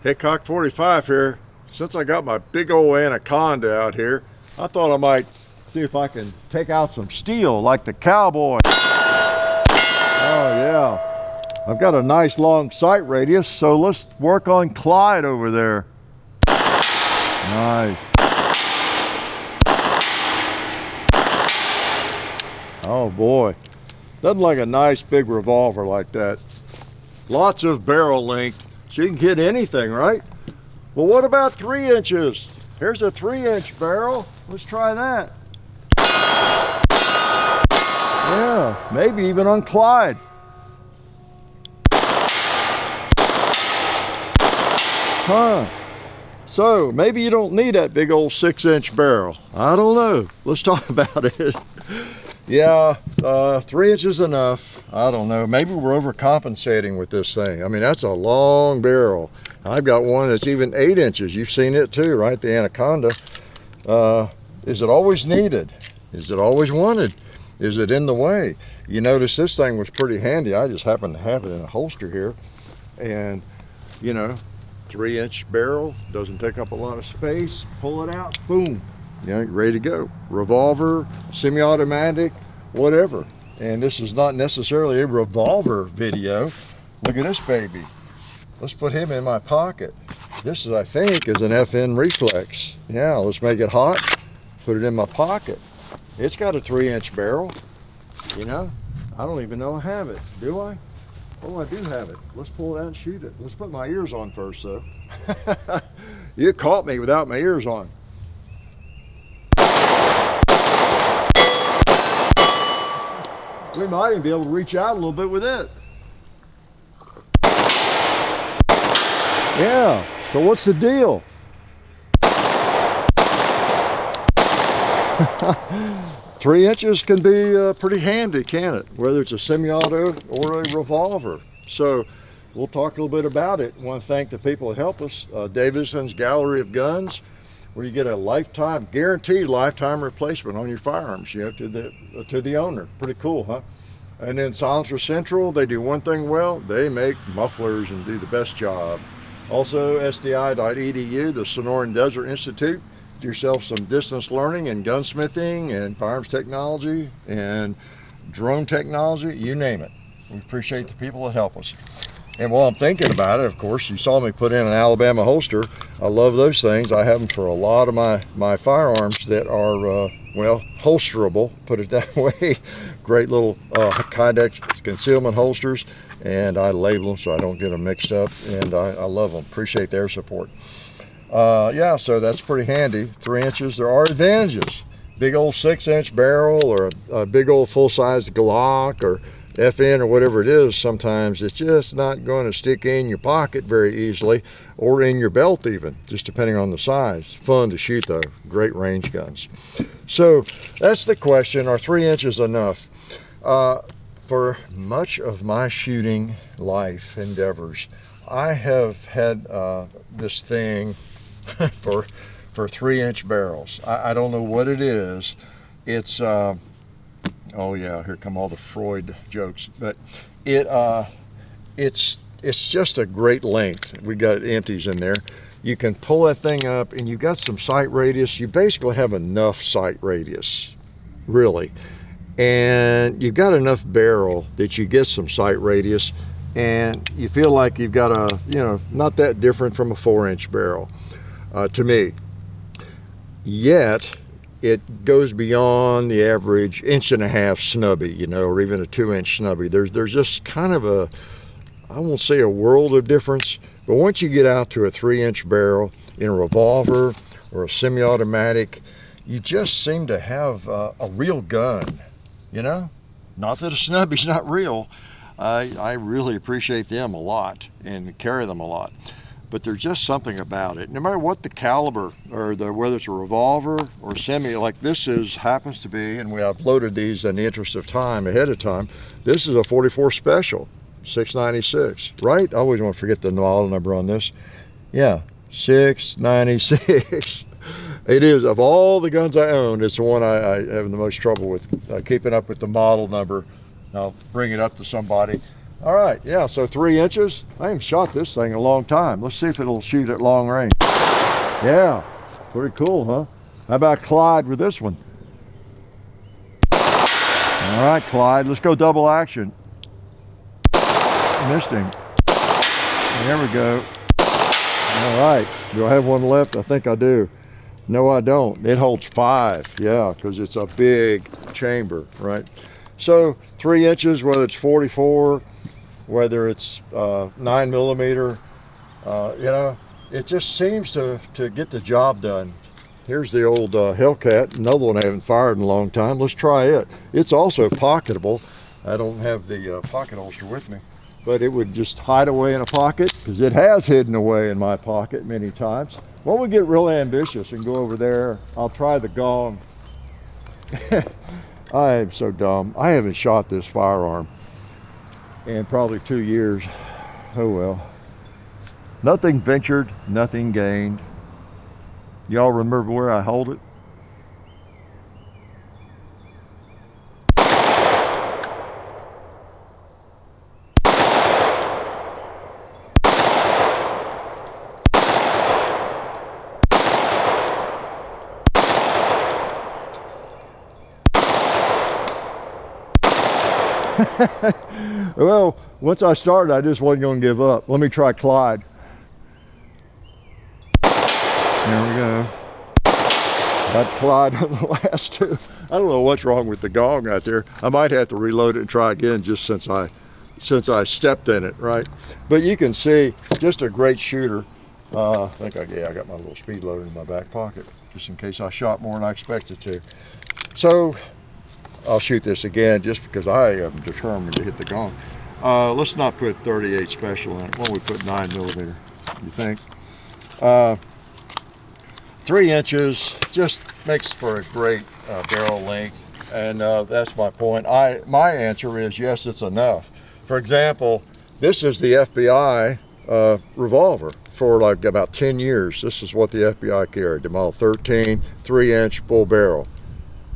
Hey, Cock 45 here. Since I got my big old Anaconda out here, I thought I might see if I can take out some steel like the cowboy. Oh yeah. I've got a nice long sight radius, so let's work on Clyde over there. Nice. Oh boy. Doesn't like a nice big revolver like that. Lots of barrel length. So you can hit anything, right? Well, what about 3 inches? Here's a 3-inch barrel. Let's try that. Yeah, maybe even on Clyde. Huh. So maybe you don't need that big old 6-inch barrel. I don't know. Let's talk about it. Yeah, 3 inches enough. I don't know. Maybe we're overcompensating with this thing. I mean, that's a long barrel. I've got one that's even 8 inches. You've seen it too, right? The Anaconda. Is it always needed? Is it always wanted? Is it in the way? You notice this thing was pretty handy. I just happen to have it in a holster here. And, you know, 3-inch barrel, doesn't take up a lot of space. Pull it out, boom. You know, you're ready to go. Revolver, semi-automatic, whatever. And this is not necessarily a revolver video. Look at this baby. Let's put him in my pocket. This is, I think, is an FN reflex. Yeah, let's make it hot, put it in my pocket. It's got a 3-inch barrel. You know, I don't even know I have it, do I? Oh, I do have it. Let's pull it out and shoot it. Let's put my ears on first, though. You caught me without my ears on. We might even be able to reach out a little bit with it. Yeah, so what's the deal? 3 inches can be pretty handy, can't it? Whether it's a semi-auto or a revolver. So we'll talk a little bit about it. I want to thank the people that help us. Davidson's Gallery of Guns, where you get a lifetime, guaranteed lifetime replacement on your firearms, you know, to the owner. Pretty cool, huh? And then Silencer Central, they do one thing well, they make mufflers and do the best job. Also, SDI.edu, the Sonoran Desert Institute. Do yourself some distance learning and gunsmithing and firearms technology and drone technology, you name it. We appreciate the people that help us. And while I'm thinking about it, of course, you saw me put in an Alabama holster. I love those things. I have them for a lot of my firearms that are, well, holsterable, put it that way. Great little Kydex concealment holsters, and I label them so I don't get them mixed up, and I love them. Appreciate their support. Yeah, so that's pretty handy. 3 inches, there are advantages. Big old 6-inch barrel or a big old full-size Glock or FN or whatever it is, sometimes it's just not going to stick in your pocket very easily, or in your belt even, just depending on the size. Fun to shoot though, great range guns. So that's the question, are 3 inches enough? For much of my shooting life endeavors, I have had this thing for 3-inch barrels. I don't know what it is. It's oh yeah, here come all the Freud jokes, but it's just a great length. We got empties in there. You can pull that thing up and you got some sight radius. You basically have enough sight radius, really. And you've got enough barrel that you get some sight radius, and you feel like you've got a, you know, not that different from a 4-inch barrel to me. Yet it goes beyond the average 1.5-inch snubby, you know, or even a 2-inch snubby. There's just kind of a, I won't say a world of difference, but once you get out to a 3-inch barrel in a revolver or a semi-automatic, you just seem to have a real gun, you know? Not that a snubby's not real. I really appreciate them a lot and carry them a lot. But there's just something about it. No matter what the caliber, or whether it's a revolver or semi, like this happens to be, and I've loaded these in the interest of time ahead of time. This is a 44 Special, 696, right? I always want to forget the model number on this. Yeah, 696. It is, of all the guns I own, it's the one I have the most trouble with keeping up with the model number. I'll bring it up to somebody. All right, yeah, so 3 inches. I haven't shot this thing in a long time. Let's see if it'll shoot at long range. Yeah, pretty cool, huh? How about Clyde with this one? All right, Clyde, let's go double action. Missed him. There we go. All right, do I have one left? I think I do. No, I don't. It holds 5, yeah, because it's a big chamber, right? So 3 inches, whether it's 44, whether it's 9mm, you know, it just seems to get the job done. Here's the old Hellcat, another one I haven't fired in a long time. Let's try it. It's also pocketable. I don't have the pocket holster with me, but it would just hide away in a pocket, because it has hidden away in my pocket many times. When we get real ambitious and go over there, I'll try the gong. I am so dumb. I haven't shot this firearm in probably 2 years. Oh well. Nothing ventured, nothing gained. Y'all remember where I hold it? Well, once I started, I just wasn't going to give up. Let me try Clyde. There we go. Got Clyde on the last 2. I don't know what's wrong with the gong right there. I might have to reload it and try again, just since I stepped in it, right? But you can see, just a great shooter. I think I got my little speed loader in my back pocket, just in case I shot more than I expected to. So I'll shoot this again just because I am determined to hit the gong. Let's not put 38 special in it. Why don't we put 9mm, you think? 3 inches just makes for a great barrel length, and that's my point. My answer is yes, it's enough. For example, this is the FBI revolver for like about 10 years. This is what the FBI carried, the Model 13, 3-inch full barrel.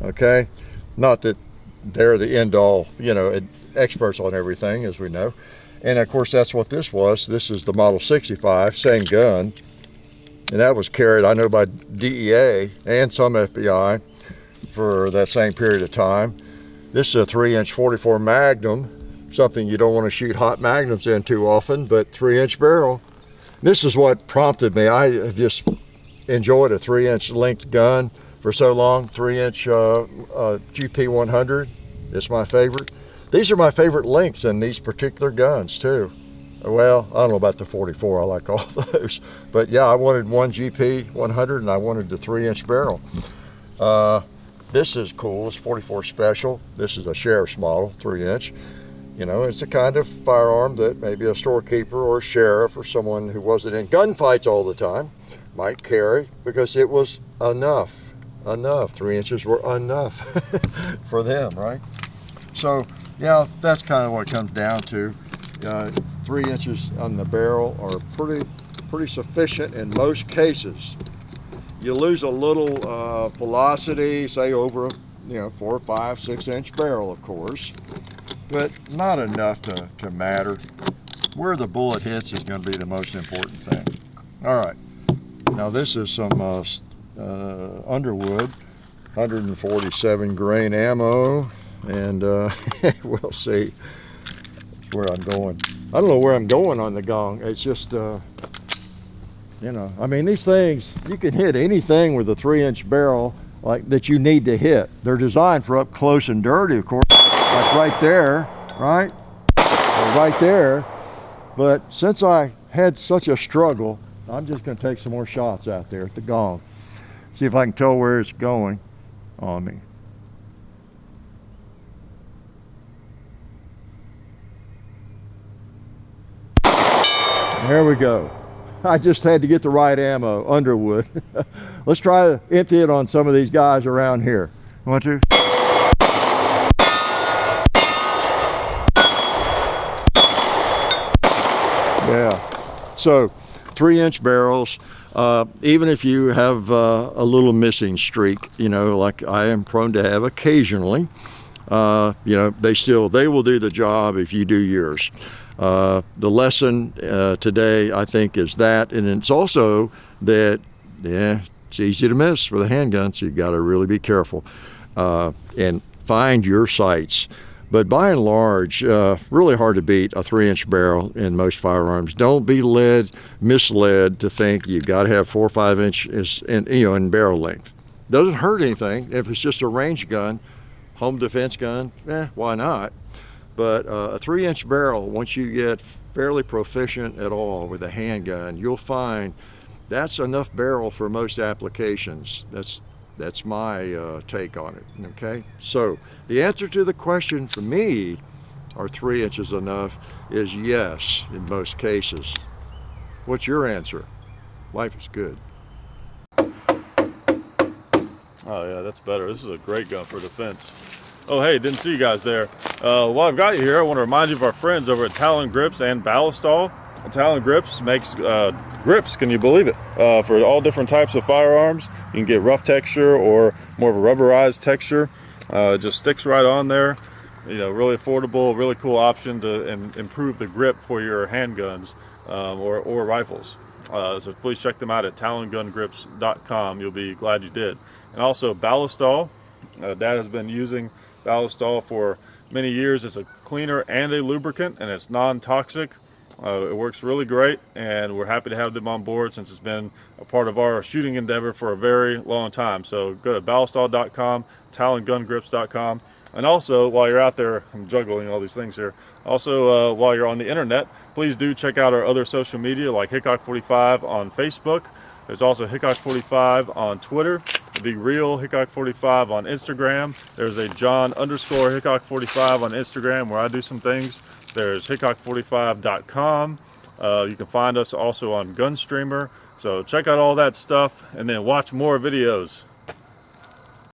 Okay, not that they're the end all, you know, experts on everything, as we know. And of course, that's what this was. This is the Model 65, same gun. And that was carried, I know, by DEA and some FBI for that same period of time. This is a 3-inch 44 Magnum, something you don't want to shoot hot magnums in too often, but 3-inch barrel. This is what prompted me. I have just enjoyed a 3-inch length gun for so long. 3-inch GP 100 is my favorite. These are my favorite lengths in these particular guns too. Well, I don't know about the 44, I like all those. But yeah, I wanted one GP 100 and I wanted the 3-inch barrel. This is cool, it's 44 special. This is a sheriff's model, 3-inch. You know, it's the kind of firearm that maybe a storekeeper or a sheriff or someone who wasn't in gunfights all the time might carry, because it was enough. 3 inches were enough for them, right? So yeah, that's kind of what it comes down to. 3 inches on the barrel are pretty sufficient in most cases. You lose a little velocity, say over a 4, 5, 6 inch barrel, of course, but not enough to matter. Where the bullet hits is going to be the most important thing. All right, now this is some Underwood 147 grain ammo, and we'll see where I'm going. I don't know where I'm going on the gong. It's just you know, I mean, these things, you can hit anything with a 3-inch barrel like that you need to hit. They're designed for up close and dirty, of course, like right there, right? Or right there. But since I had such a struggle, I'm just going to take some more shots out there at the gong. See if I can tell where it's going on me. There we go. I just had to get the right ammo, Underwood. Let's try to empty it on some of these guys around here. Want to? Yeah. So 3-inch barrels. Even if you have a little missing streak, you know, like I am prone to have occasionally, you know, they will do the job if you do yours. The lesson today, I think, is that, and it's also that, yeah, it's easy to miss with a handgun, so you got to really be careful and find your sights. But by and large, really hard to beat a 3-inch barrel in most firearms. Don't be misled to think you got to have 4 or 5 inches in barrel length. Doesn't hurt anything if it's just a range gun, home defense gun. Why not? But a 3-inch barrel, once you get fairly proficient at all with a handgun, you'll find that's enough barrel for most applications. That's my take on it. Okay, so the answer to the question for me, are 3 inches enough, is yes in most cases. What's your answer? Life is good. Oh yeah, that's better. This is a great gun for defense. Oh hey, didn't see you guys there. While I've got you here, I want to remind you of our friends over at Talon Grips and Ballistol. Talon Grips makes grips, can you believe it, for all different types of firearms. You can get rough texture or more of a rubberized texture. It just sticks right on there. You know, really affordable, really cool option to improve the grip for your handguns or rifles. So please check them out at talongungrips.com. You'll be glad you did. And also Ballistol. Dad has been using Ballistol for many years. It's a cleaner and a lubricant, and it's non-toxic. It works really great, and we're happy to have them on board since it's been a part of our shooting endeavor for a very long time. So go to ballistol.com, talongungrips.com, and also while you're out there, I'm juggling all these things here. Also, while you're on the internet, please do check out our other social media like Hickok45 on Facebook. There's also Hickok45 on Twitter, The Real Hickok45 on Instagram. There's a John_Hickok45 on Instagram where I do some things. There's Hickok45.com. You can find us also on Gunstreamer. So check out all that stuff and then watch more videos.